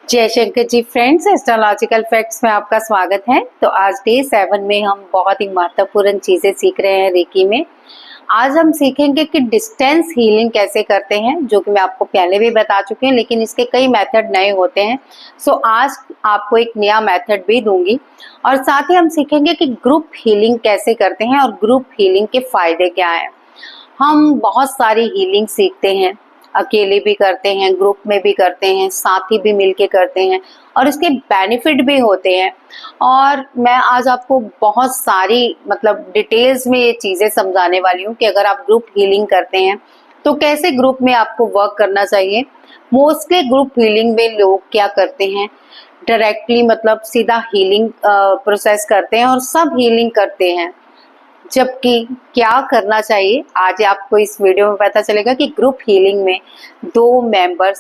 जय Shankar ji friends, astrological facts में आपका स्वागत है। तो आज डे 7 में हम बहुत ही महत्वपूर्ण चीजें सीख रहे हैं रेकी में। आज हम सीखेंगे कि डिस्टेंस हीलिंग कैसे करते हैं, जो कि मैं आपको पहले भी बता चुकी हूँ, लेकिन इसके कई मेथड नए होते हैं। सो आज आपको एक नया मेथड भी दूंगी और साथ ही हम सीखेंगे कि ग्रुप हीलिंग कैसे करते हैं और ग्रुप हीलिंग के फायदे क्या हैं। हम बहुत सारी हीलिंग सीखते हैं, अकेले भी करते हैं, ग्रुप में भी करते हैं, साथी भी मिलके करते हैं और इसके बेनिफिट भी होते हैं। और मैं आज आपको बहुत सारी डिटेल्स में ये चीजें समझाने वाली हूँ कि अगर आप ग्रुप हीलिंग करते हैं तो कैसे ग्रुप में आपको वर्क करना चाहिए। मोस्टली ग्रुप हीलिंग में लोग क्या करते हैं, डायरेक्टली सीधा हीलिंग प्रोसेस करते हैं और सब हीलिंग करते हैं, जबकि क्या करना चाहिए आज आपको इस वीडियो में पता चलेगा कि ग्रुप हीलिंग में 2 मेंबर्स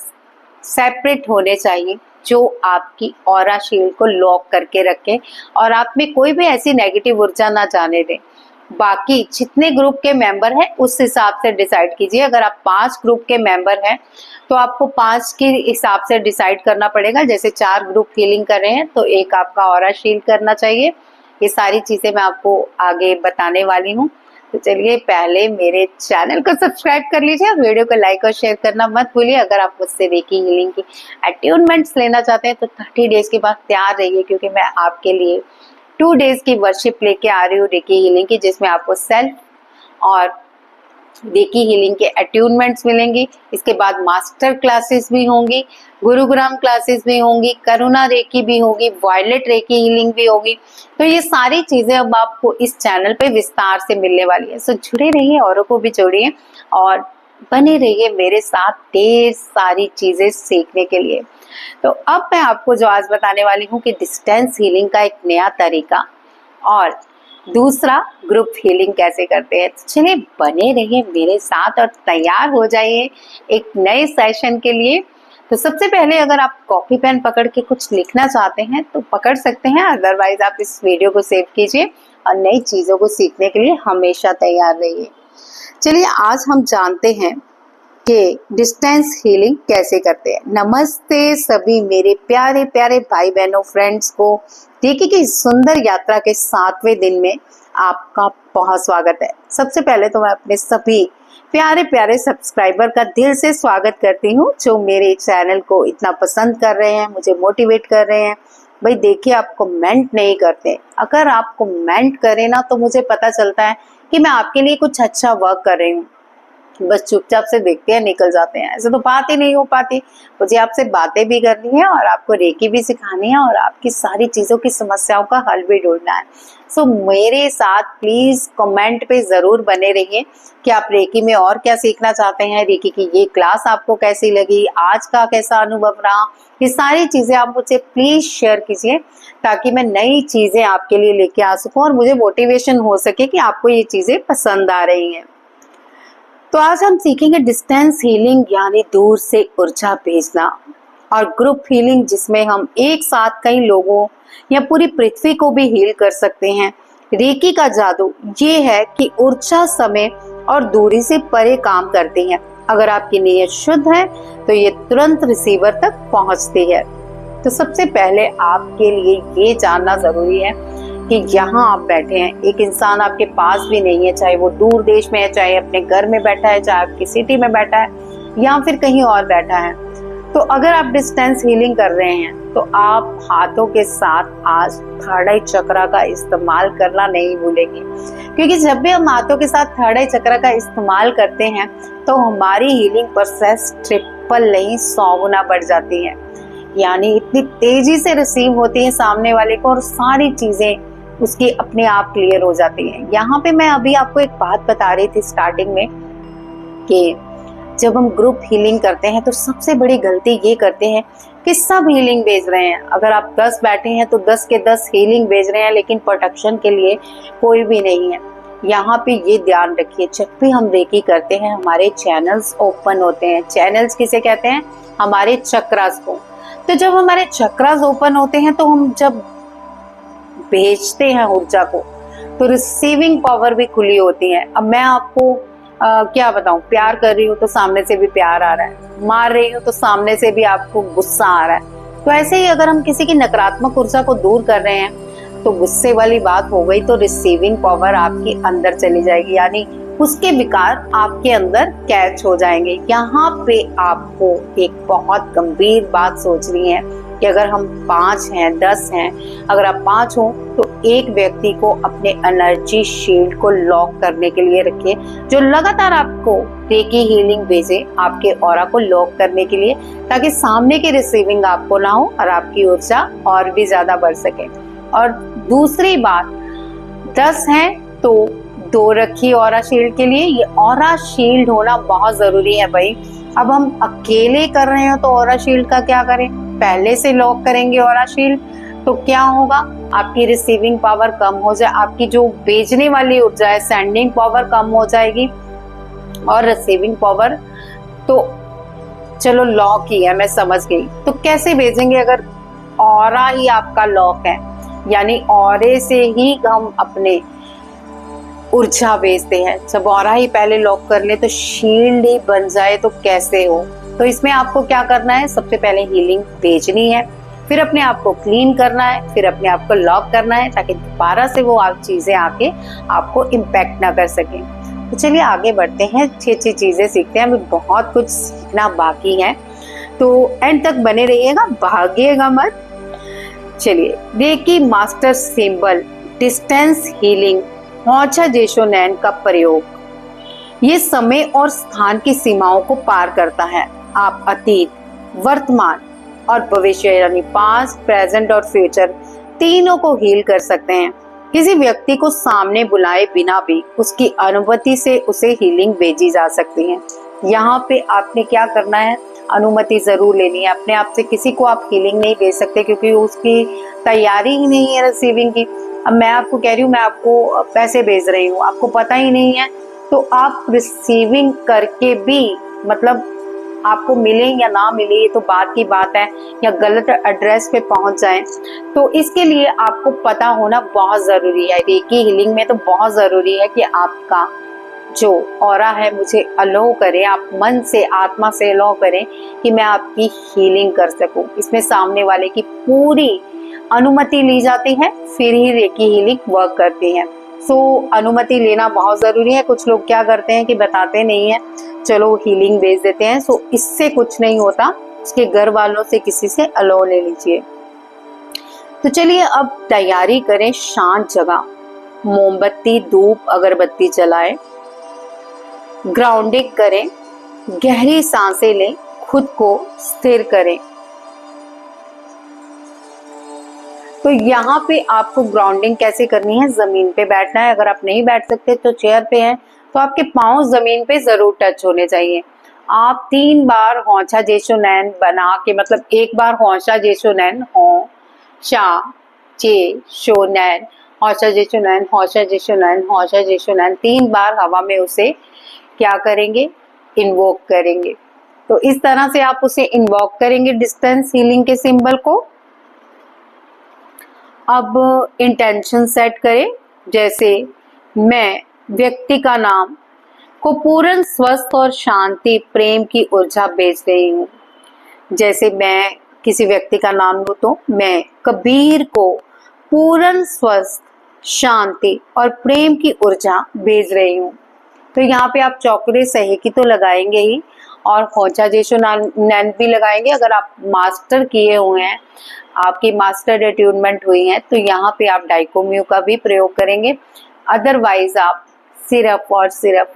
सेपरेट होने चाहिए जो आपकी ऑरा शील्ड को लॉक करके रखें और आप में कोई भी ऐसी नेगेटिव ऊर्जा ना जाने दें। बाकी जितने ग्रुप के मेंबर हैं उस हिसाब से डिसाइड कीजिए। अगर आप 5 ग्रुप के मेंबर हैं तो आपको 5 के हिसाब से डिसाइड करना पड़ेगा। जैसे 4 ग्रुप हीलिंग कर रहे हैं तो एक आपका ऑरा शील्ड करना चाहिए। ये सारी चीजें मैं आपको आगे बताने वाली हूँ। तो चलिए पहले मेरे चैनल को सब्सक्राइब कर लीजिए और वीडियो को लाइक और शेयर करना मत भूलिए। अगर आप मुझसे रेकी हीलिंग की अट्यूनमेंट्स लेना चाहते हैं तो 30 डेज के बाद तैयार रहिए, क्योंकि मैं आपके लिए 2 डेज की वर्कशिप लेके आ रही हूँ रेकी हीलिंग की, जिसमें आपको सेल्फ और रेकी हीलिंग के अट्यूनमेंट्स मिलेंगी। इसके बाद मास्टर क्लासेस भी होंगी, गुरुग्राम क्लासेस भी होंगी, करुणा रेकी भी होगी, वायलेट रेकी हीलिंग भी होगी। तो ये सारी चीजें अब आपको इस चैनल पे विस्तार से मिलने वाली है। सो जुड़े रहिए, औरों को भी जोड़िए और बने रहिए मेरे साथ ढेर सारी चीजें सीखने के लिए। तो अब मैं आपको जो आज बताने वाली हूँ कि डिस्टेंस हीलिंग का एक नया तरीका और दूसरा ग्रुप हीलिंग कैसे करते हैं। तो चलिए बने रहिए मेरे साथ और तैयार हो जाइए एक नए सेशन के लिए। तो सबसे पहले अगर आप कॉपी पेन पकड़ के कुछ लिखना चाहते हैं तो पकड़ सकते हैं, अदरवाइज आप इस वीडियो को सेव कीजिए और नई चीजों को सीखने के लिए हमेशा तैयार रहिए। चलिए आज हम जानते हैं कि डिस्टेंस हीलिंग कैसे करते हैं। नमस्ते सभी मेरे प्यारे प्यारे भाई बहनों, फ्रेंड्स को रेकी की सुंदर यात्रा के 7वें दिन में आपका बहुत स्वागत है। सबसे पहले तो मैं अपने सभी प्यारे प्यारे सब्सक्राइबर का दिल से स्वागत करती हूँ जो मेरे चैनल को इतना पसंद कर रहे हैं, मुझे मोटिवेट कर रहे हैं। भाई देखिए, आप कमेंट नहीं करते, अगर आप कमेंट करें ना तो मुझे पता चलता है कि मैं आपके लिए कुछ अच्छा वर्क कर रही हूँ। बस चुपचाप से देखते हैं, निकल जाते हैं, ऐसे तो बात ही नहीं हो पाती। मुझे आपसे बातें भी करनी है और आपको रेकी भी सिखानी है और आपकी सारी चीज़ों की समस्याओं का हल भी ढूंढना है। सो मेरे साथ प्लीज़ कमेंट पे ज़रूर बने रहिए कि आप रेकी में और क्या सीखना चाहते हैं, रेकी की ये क्लास आपको कैसी लगी, आज का कैसा अनुभव रहा। ये सारी चीज़ें आप मुझसे प्लीज़ शेयर कीजिए ताकि मैं नई चीज़ें आपके लिए लेके आ सकूँ और मुझे मोटिवेशन हो सके कि आपको ये चीज़ें पसंद आ रही हैं। तो आज हम सीखेंगे डिस्टेंस हीलिंग, यानी दूर से ऊर्जा भेजना, और ग्रुप हीलिंग जिसमें हम एक साथ कई लोगों या पूरी पृथ्वी को भी हील कर सकते हैं। रेकी का जादू ये है कि ऊर्जा समय और दूरी से परे काम करती है। अगर आपकी नीयत शुद्ध है तो ये तुरंत रिसीवर तक पहुंचती है। तो सबसे पहले आपके लिए ये जानना जरूरी है कि यहाँ आप बैठे हैं, एक इंसान आपके पास भी नहीं है, चाहे वो दूर देश में है, चाहे अपने घर में बैठा है, चाहे आपकी सिटी में बैठा है या फिर कहीं और बैठा है। तो अगर आप डिस्टेंस हीलिंग कर रहे हैं तो आप हाथों के साथ आज थर्ड आई चक्र का इस्तेमाल करना नहीं भूलेंगे, क्योंकि जब भी हम हाथों के साथ थर्ड आई चक्र का इस्तेमाल करते हैं तो हमारी हीलिंग प्रोसेस ट्रिपल नहीं 100 गुना बढ़ जाती है। यानी इतनी तेजी से रिसीव होती है सामने वाले को और सारी चीजें उसकी अपने आप क्लियर हो जाती है। यहाँ पे मैं अभी आपको एक बात बता रही थी स्टार्टिंग में कि जब हम ग्रुप हीलिंग करते हैं तो सबसे बड़ी गलती ये करते हैं कि सब हीलिंग भेज रहे हैं। अगर आप 10 बैठे हैं तो 10 के 10 हीलिंग भेज रहे हैं, लेकिन प्रोटेक्शन के लिए कोई भी नहीं है। यहाँ पे ये ध्यान रखिए, जब भी हम रेकी करते हैं हमारे चैनल्स ओपन होते हैं। चैनल्स किसे कहते हैं? हमारे चक्रास को। तो जब हमारे चक्रास ओपन होते हैं तो हम जब भेजते हैं ऊर्जा को तो रिसीविंग पावर भी खुली होती है। अब मैं आपको क्या बताऊं, प्यार कर रही हूँ तो सामने से भी प्यार आ रहा है, मार रही हूँ तो सामने से भी आपको गुस्सा आ रहा है। तो ऐसे ही अगर हम किसी की नकारात्मक ऊर्जा को दूर कर रहे हैं तो गुस्से वाली बात हो गई तो रिसीविंग पावर आपके अंदर चली जाएगी, यानी उसके विकार आपके अंदर कैच हो जाएंगे। यहाँ पे आपको एक बहुत गंभीर बात सोचनी है कि अगर हम 5 हैं 10 हैं, अगर आप 5 हो तो एक व्यक्ति को अपने एनर्जी शील्ड को लॉक करने के लिए रखिए, जो लगातार आपको रेकी हीलिंग भेजे आपके ऑरा को लॉक करने के लिए, ताकि सामने की रिसीविंग आपको ना हो और आपकी ऊर्जा और भी ज्यादा बढ़ सके। और दूसरी बात, 10 हैं तो 2 रखिए ऑरा शील्ड के लिए। ये ऑरा शील्ड होना बहुत जरूरी है भाई। अब हम अकेले कर रहे हो तो ऑरा शील्ड का क्या करें, पहले से लॉक करेंगे ऑरा शील्ड तो क्या होगा, आपकी रिसीविंग पावर कम हो जाए, आपकी जो भेजने वाली ऊर्जा है सेंडिंग पावर कम हो जाएगी, और रिसीविंग पावर तो चलो लॉक ही है, मैं समझ गई। तो कैसे भेजेंगे, अगर ऑरा ही आपका लॉक है, यानी ऑरे से ही हम अपने ऊर्जा भेजते हैं। जब ऑरा ही पहले लॉक कर ले तो शील्ड ही बन जाए तो कैसे हो। तो इसमें आपको क्या करना है, सबसे पहले हीलिंग भेजनी है, फिर अपने आप को क्लीन करना है, फिर अपने आप को लॉक करना है, ताकि दोबारा से वो चीजें आके आपको इम्पैक्ट ना कर सके। तो चलिए आगे बढ़ते हैं, अच्छी अच्छी चीजें सीखते हैं, अभी बहुत कुछ सीखना बाकी है, तो एंड तक बने रहिएगा, भागिएगा मत। चलिए, reiki master symbol distance healing होंचा जेशोनैन का प्रयोग ये समय और स्थान की सीमाओं को पार करता है। आप अतीत, वर्तमान और भविष्य यानी पास्ट, प्रेजेंट और फ्यूचर तीनों को हील कर सकते हैं। किसी व्यक्ति को सामने बुलाए बिना भी उसकी अनुमति से उसे हीलिंग भेजी जा सकती है। यहाँ पे आपने क्या करना है, अनुमति जरूर लेनी है। अपने आप से किसी को आप हीलिंग नहीं दे सकते, क्योंकि उसकी तैयारी ही नहीं है रिसीविंग की। अब मैं आपको कह रही हूँ, मैं आपको पैसे भेज रही हूँ, आपको पता ही नहीं है, तो आप रिसीविंग करके भी मतलब आपको मिले या ना मिले ये तो बात की बात है, या गलत एड्रेस पे पहुंच जाए, तो इसके लिए आपको पता होना बहुत जरूरी है। रेकी हीलिंग में तो बहुत जरूरी है कि आपका जो ऑरा है मुझे अलो करे, आप मन से आत्मा से अलो करें कि मैं आपकी हीलिंग कर सकूं। इसमें सामने वाले की पूरी अनुमति ली जाती है, फिर ही रेकी हीलिंग वर्क करती है। सो अनुमति लेना बहुत जरूरी है। कुछ लोग क्या करते हैं कि बताते नहीं है, चलो हीलिंग भेज देते हैं, सो इससे कुछ नहीं होता, उसके घर वालों से किसी से अलो ले लीजिए। तो चलिए अब तैयारी करें, शांत जगह, मोमबत्ती, धूप, अगरबत्ती जलाएं, ग्राउंडिंग करें, गहरी सांसें लें, खुद को स्थिर करें। तो यहाँ पे आपको ग्राउंडिंग कैसे करनी है, जमीन पे बैठना है। अगर आप नहीं बैठ सकते तो चेयर पे हैं, तो आपके पांव जमीन पे जरूर टच होने चाहिए। आप 3 बार होंचा जेशोनैन बना के, मतलब एक बार होंचा जेशोनैन, होंचा जेशोनैन, होंचा जेशोनैन, होंचा जेशोनैन, होंचा जेशोनैन 3 बार हवा में उसे क्या करेंगे, इन्वोक करेंगे। तो इस तरह से आप उसे इन्वोक करेंगे डिस्टेंस हीलिंग के सिंबल को। अब इंटेंशन सेट करें, जैसे मैं व्यक्ति का नाम को पूर्ण स्वस्थ और शांति प्रेम की ऊर्जा भेज रही हूँ। जैसे मैं किसी व्यक्ति का नाम लूं तो मैं कबीर को पूर्ण स्वस्थ, शांति और प्रेम की ऊर्जा भेज रही हूँ। तो यहाँ पे आप चौकरे सही की तो लगाएंगे ही, और होंचा जेशोनैन भी लगाएंगे। अगर आप मास्टर किए हुए हैं, आपकी मास्टर अट्यूनमेंट हुई है, तो यहाँ पे आप डाइकोम्यू का भी प्रयोग करेंगे। अदरवाइज आप सिर्फ और सिर्फ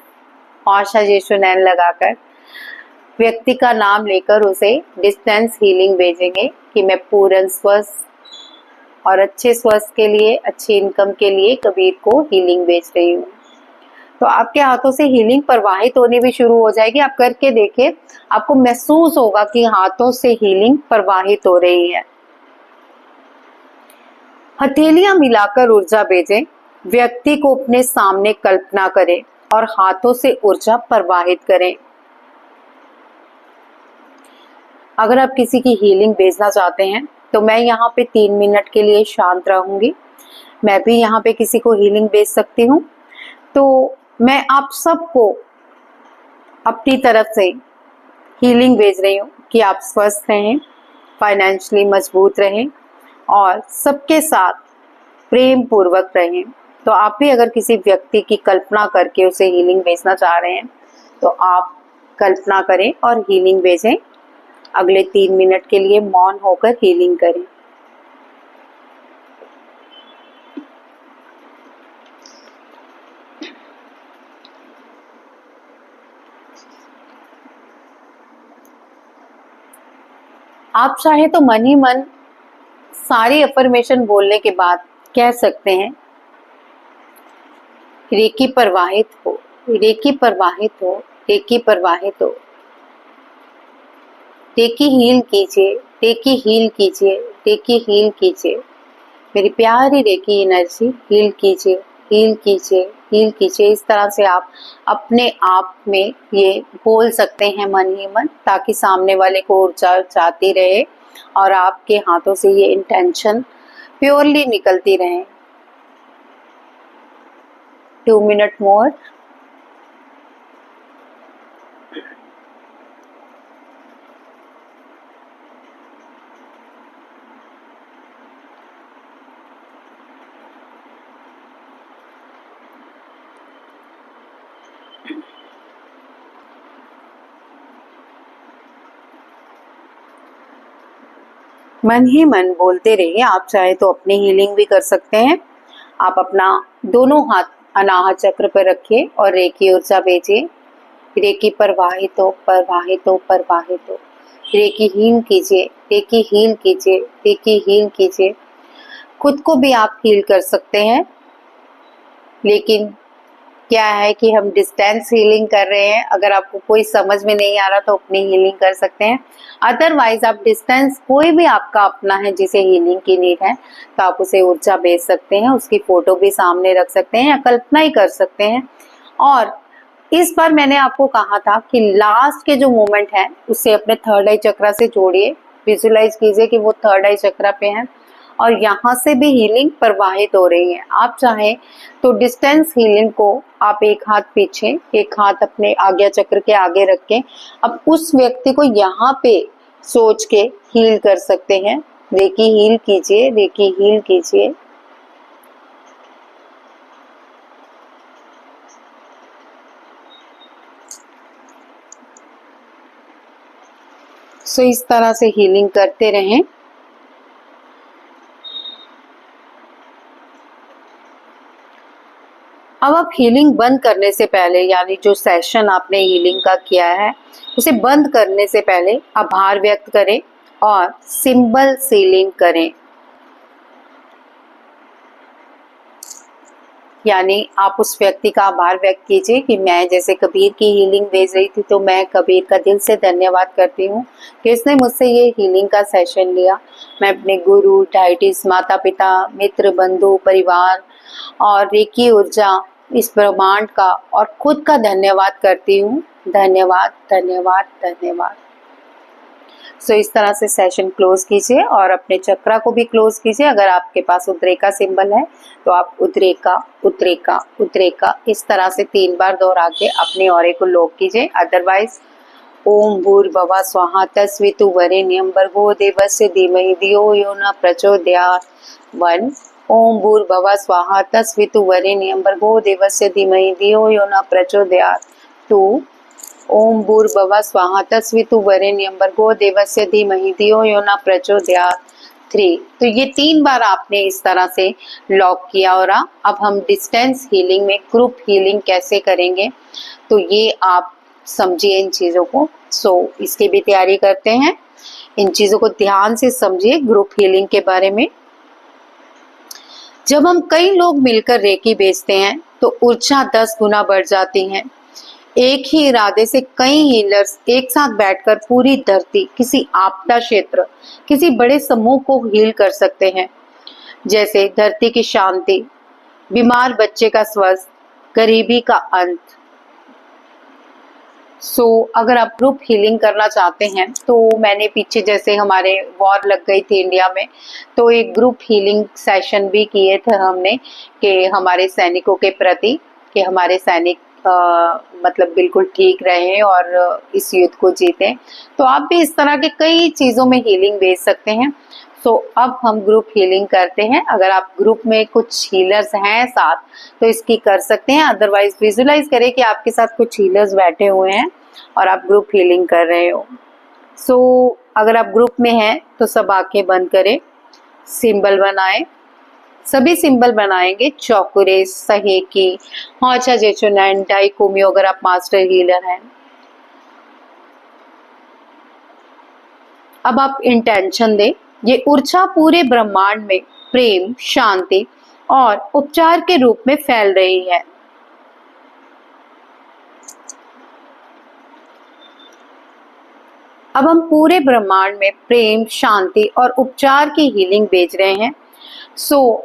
होंचा जेशोनैन लगाकर व्यक्ति का नाम लेकर उसे डिस्टेंस हीलिंग भेजेंगे कि मैं पूर्ण स्वस्थ और अच्छे स्वास्थ्य के लिए, अच्छी इनकम के लिए कबीर को हीलिंग भेज रही हूँ। तो आपके हाथों से हीलिंग प्रवाहित होनी भी शुरू हो जाएगी। आप करके देखिए, आपको महसूस होगा कि हाथों से हीलिंग प्रवाहित हो रही है। हथेलियां मिलाकर ऊर्जा भेजें, व्यक्ति को अपने सामने कल्पना करें और हाथों से ऊर्जा प्रवाहित करें। अगर आप किसी की हीलिंग भेजना चाहते हैं तो मैं यहाँ पे 3 मिनट के लिए शांत रहूंगी। मैं भी यहाँ पे किसी को हीलिंग भेज सकती हूँ। तो मैं आप सबको अपनी तरफ से हीलिंग भेज रही हूँ कि आप स्वस्थ रहें, फाइनेंशियली मजबूत रहें और सबके साथ प्रेम पूर्वक रहें। तो आप भी अगर किसी व्यक्ति की कल्पना करके उसे हीलिंग भेजना चाह रहे हैं तो आप कल्पना करें और हीलिंग भेजें। अगले 3 मिनट के लिए मौन होकर हीलिंग करें। आप चाहे तो मन ही मन सारी अफर्मेशन बोलने के बाद कह सकते हैं, रेकी प्रवाहित हो, रेकी प्रवाहित हो, रेकी प्रवाहित हो, रेकी हील कीजिए, रेकी हील कीजिए, रेकी हील कीजिए, मेरी प्यारी रेकी एनर्जी हील कीजिए, हील कीजिए, हील कीजिए। इस तरह से आप अपने आप में ये बोल सकते हैं मन ही मन, ताकि सामने वाले को ऊर्जा जाती रहे और आपके हाथों से ये इंटेंशन प्योरली निकलती रहे। 2 मिनट मोर। मन ही मन बोलते रहिए। आप चाहे तो अपनी हीलिंग भी कर सकते हैं। आप अपना दोनों हाथ अनाहत चक्र पर रखिए और रेकी ऊर्जा भेजिए। रेकी प्रवाहित हो, प्रवाहित हो, प्रवाहित हो। रेकी हील कीजिए, रेकी हील कीजिए, रेकी हील कीजिए। खुद को भी आप हील कर सकते हैं, लेकिन क्या है कि हम डिस्टेंस हीलिंग कर रहे हैं। अगर आपको कोई समझ में नहीं आ रहा तो अपनी हीलिंग कर सकते हैं। अदरवाइज आप डिस्टेंस, कोई भी आपका अपना है जिसे हीलिंग की नीड है तो आप उसे ऊर्जा भेज सकते हैं। उसकी फोटो भी सामने रख सकते हैं या कल्पना ही कर सकते हैं। और इस बार मैंने आपको कहा था कि लास्ट के जो मोमेंट है उसे अपने थर्ड आई चक्रा से जोड़िए। विजुलाइज कीजिए कि वो थर्ड आई चक्रा पे है और यहाँ से भी हीलिंग प्रवाहित हो रही है। आप चाहें तो डिस्टेंस हीलिंग को आप एक हाथ पीछे, एक हाथ अपने आज्ञा चक्र के आगे रख के अब उस व्यक्ति को यहाँ पे सोच के हील कर सकते हैं। रेकी हील कीजिए, रेकी हील कीजिए। सो इस तरह से हीलिंग करते रहें। अब आप हीलिंग बंद करने से पहले, यानी जो सेशन आपने हीलिंग का किया है उसे बंद करने से पहले आभार व्यक्त करें और सिंबल सीलिंग करें। यानी आप उस व्यक्ति का आभार व्यक्त कीजिए कि मैं जैसे कबीर की हीलिंग भेज रही थी तो मैं कबीर का दिल से धन्यवाद करती हूँ कि इसने मुझसे ये हीलिंग का सेशन लिया। मैं अपने गुरु, डाइटिस, माता पिता, मित्र, बंधु, परिवार और रेकी ऊर्जा, इस ब्रह्मांड का और खुद का धन्यवाद करती हूँ। धन्यवाद, धन्यवाद, धन्यवाद। सो इस तरह से सेशन क्लोज कीजिए और अपने चक्रा को भी क्लोज कीजिए। अगर आपके पास उद्रेका सिंबल है तो आप उद्रेका, उद्रेका, उद्रेका इस तरह से 3 बार दोहरा के अपने ऑरे को लॉक कीजिए। अदरवाइज ओम भूर्भुवः स्वाहा तस्वितुर्वरेण्यं भर्गो देवस्य धीमहि धियो यो न प्रचोदयात्। 1। ओम भूर्भुवः स्वाहा तस्वितुर्वरेण्यं भर्गो देवस्य धीमहि धियो यो न प्रचोदयात्। 2। ओम भूर्भुवः स्वाहा तस्वितुर्वरेण्यं भर्गो देवस्य धीमहि धियो यो न प्रचोदयात्। 3। तो ये 3 बार आपने इस तरह से लॉक किया। और अब हम डिस्टेंस हीलिंग में ग्रुप हीलिंग कैसे करेंगे तो ये आप समझिए इन चीज़ों को। सो इसकी भी तैयारी करते हैं। इन चीज़ों को ध्यान से समझिए ग्रुप हीलिंग के बारे में। जब हम कई लोग मिलकर रेकी भेजते हैं तो ऊर्जा 10 गुना बढ़ जाती है। एक ही इरादे से कई हीलर्स एक साथ बैठकर पूरी धरती, किसी आपदा क्षेत्र, किसी बड़े समूह को हील कर सकते हैं। जैसे धरती की शांति, बीमार बच्चे का स्वस्थ, गरीबी का अंत। सो अगर आप ग्रुप हीलिंग करना चाहते हैं तो मैंने पीछे जैसे हमारे वॉर लग गई थी इंडिया में तो एक ग्रुप हीलिंग सेशन भी किए थे हमने कि हमारे सैनिकों के प्रति, कि हमारे सैनिक मतलब बिल्कुल ठीक रहें और इस युद्ध को जीतें। तो आप भी इस तरह के कई चीज़ों में हीलिंग भेज सकते हैं। तो अब हम ग्रुप हीलिंग करते हैं। अगर आप ग्रुप में कुछ हीलर्स हैं साथ तो इसकी कर सकते हैं, अदरवाइज विजुलाइज करें कि आपके साथ कुछ हीलर्स बैठे हुए हैं और आप ग्रुप हीलिंग कर रहे हो। सो अगर आप ग्रुप में हैं तो सब आंखें बंद करें, सिंबल बनाएं। सभी सिंबल बनाएंगे, चौकुरे, सहेकी, हौचा जेचुनैन, डाइकोमियो अगर आप मास्टर हीलर हैं। अब आप इंटेंशन दें, ये ऊर्जा पूरे ब्रह्मांड में प्रेम, शांति और उपचार के रूप में फैल रही है। अब हम पूरे ब्रह्मांड में प्रेम, शांति और उपचार की हीलिंग भेज रहे हैं।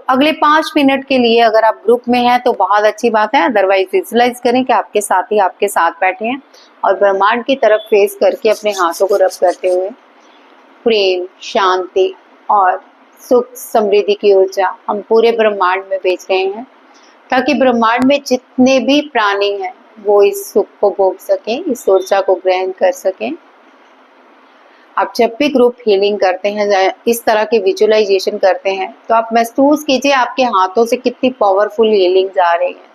अगले 5 मिनट के लिए अगर आप ग्रुप में हैं तो बहुत अच्छी बात है, अदरवाइज विजुलाइज करें कि आपके साथी आपके साथ बैठे हैं और ब्रह्मांड की तरफ फेस करके अपने हाथों को रब करते हुए प्रेम, शांति और सुख समृद्धि की ऊर्जा हम पूरे ब्रह्मांड में भेज रहे हैं, ताकि ब्रह्मांड में जितने भी प्राणी हैं वो इस सुख को भोग सकें, इस ऊर्जा को ग्रहण कर सकें। आप जब भी ग्रुप हीलिंग करते हैं, इस तरह के विजुअलाइजेशन करते हैं, तो आप महसूस कीजिए आपके हाथों से कितनी पावरफुल हीलिंग जा रही है।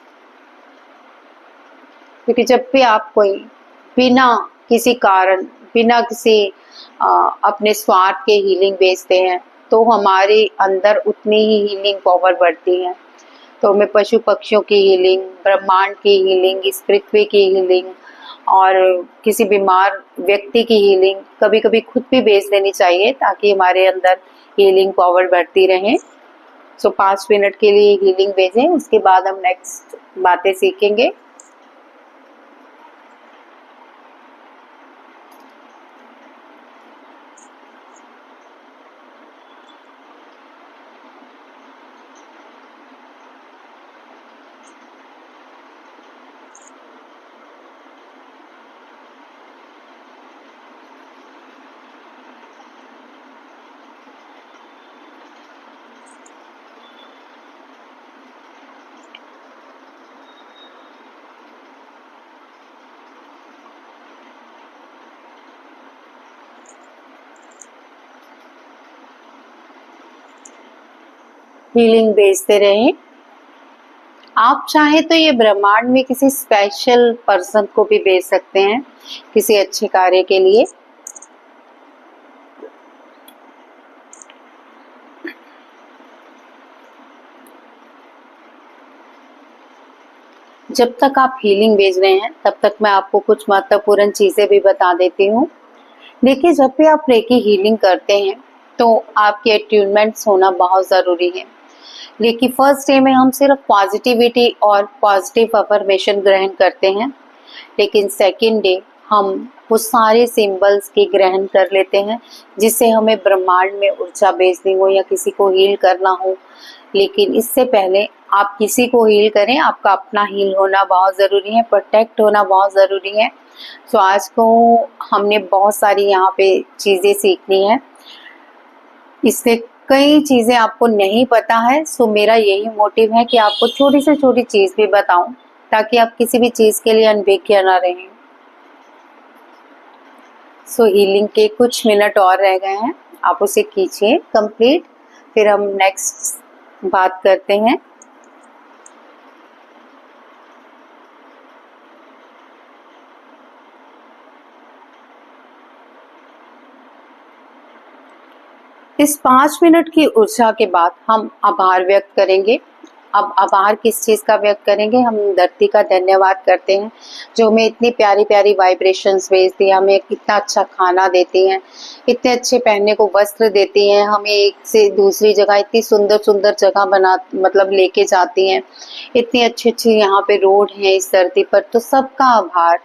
क्योंकि जब भी आप कोई बिना किसी कारण, बिना किसी अपने स्वार्थ के हीलिंग भेजते हैं तो हमारे अंदर उतनी ही हीलिंग पावर बढ़ती है। तो हमें पशु पक्षियों की हीलिंग, ब्रह्मांड की हीलिंग, इस पृथ्वी की हीलिंग और किसी बीमार व्यक्ति की हीलिंग कभी कभी खुद भी भेज देनी चाहिए, ताकि हमारे अंदर हीलिंग पावर बढ़ती रहे। 5 मिनट के लिए हीलिंग भेजें, उसके बाद हम नेक्स्ट बातें सीखेंगे। हीलिंग भेजते रहें। आप चाहे तो ये ब्रह्मांड में किसी स्पेशल पर्सन को भी भेज सकते हैं, किसी अच्छे कार्य के लिए। जब तक आप हीलिंग भेज रहे हैं तब तक मैं आपको कुछ महत्वपूर्ण चीजें भी बता देती हूँ। देखिए, जब भी आप रेकी हीलिंग करते हैं तो आपके अट्यूनमेंट्स होना बहुत ज़रूरी है। लेकिन फर्स्ट डे में हम सिर्फ पॉजिटिविटी और पॉजिटिव अफर्मेशन ग्रहण करते हैं, लेकिन सेकंड डे हम वो सारे सिंबल्स के ग्रहण कर लेते हैं जिससे हमें ब्रह्मांड में ऊर्जा भेजनी हो या किसी को हील करना हो। लेकिन इससे पहले आप किसी को हील करें, आपका अपना हील होना बहुत ज़रूरी है, प्रोटेक्ट होना बहुत ज़रूरी है। आज को हमने बहुत सारी यहाँ पे चीज़ें सीखनी है, इससे कई चीज़ें आपको नहीं पता है। मेरा यही मोटिव है कि आपको छोटी से छोटी चीज़ भी बताऊं, ताकि आप किसी भी चीज़ के लिए अनभिज्ञ ना रहें। हीलिंग के कुछ मिनट और रह गए हैं, आप उसे कीजिए कंप्लीट, फिर हम नेक्स्ट बात करते हैं। इस 5 मिनट की ऊर्जा के बाद हम आभार व्यक्त करेंगे। अब आभार किस चीज़ का व्यक्त करेंगे? हम धरती का धन्यवाद करते हैं जो हमें इतनी प्यारी प्यारी वाइब्रेशंस भेजती है, हमें इतना अच्छा खाना देती हैं, इतने अच्छे पहनने को वस्त्र देती हैं, हमें एक से दूसरी जगह इतनी सुंदर सुंदर जगह बना मतलब लेके जाती हैं, इतनी अच्छी अच्छी यहाँ पे रोड हैं इस धरती पर। तो सबका आभार,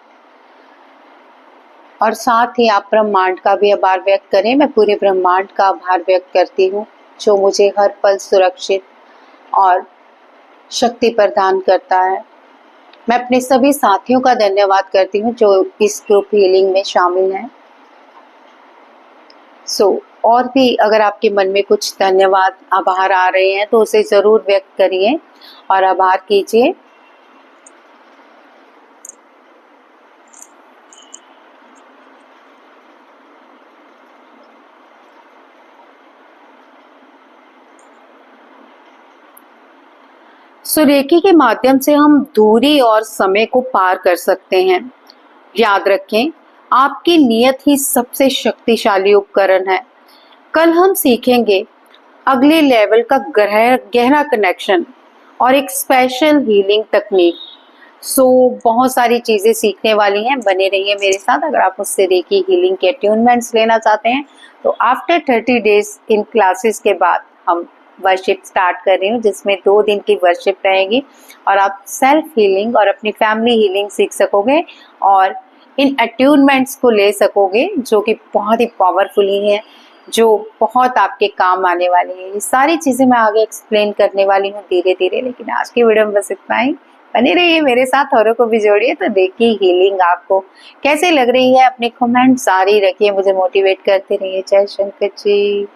और साथ ही आप ब्रह्मांड का भी आभार व्यक्त करें। मैं पूरे ब्रह्मांड का आभार व्यक्त करती हूँ जो मुझे हर पल सुरक्षित और शक्ति प्रदान करता है। मैं अपने सभी साथियों का धन्यवाद करती हूँ जो इस ग्रुप हीलिंग में शामिल हैं। और भी अगर आपके मन में कुछ धन्यवाद, आभार आ रहे हैं तो उसे ज़रूर व्यक्त करिए और आभार कीजिए। सो रेकी के माध्यम से हम दूरी और समय को पार कर सकते हैं। याद रखें, आपकी नियत ही सबसे शक्तिशाली उपकरण है। कल हम सीखेंगे अगले लेवल का गहरा कनेक्शन और एक स्पेशल हीलिंग तकनीक। सो बहुत सारी चीजें सीखने वाली हैं, बने रहिए मेरे साथ। अगर आप मुझसे रेकी हीलिंग के ट्यूनमेंट्स लेना चाहते हैं तो आफ्टर 30 डेज इन क्लासेस के बाद हम वर्शिप स्टार्ट कर रही हूँ, जिसमें 2 दिन की वर्शिप रहेगी और आप सेल्फ हीलिंग और अपनी फैमिली हीलिंग सीख सकोगे और इन अट्यूनमेंट्स को ले सकोगे, जो कि बहुत ही पावरफुली है, जो बहुत आपके काम आने वाली है। ये सारी चीजें मैं आगे एक्सप्लेन करने वाली हूँ धीरे धीरे, लेकिन आज की वीडियो में बस इतना ही। बने रहिए मेरे साथ, औरों को भी जोड़िए। तो देखिए हीलिंग आपको कैसे लग रही है, अपने कमेंट जारी रखिए, मुझे मोटिवेट करते रहिए। जय शंकर जी।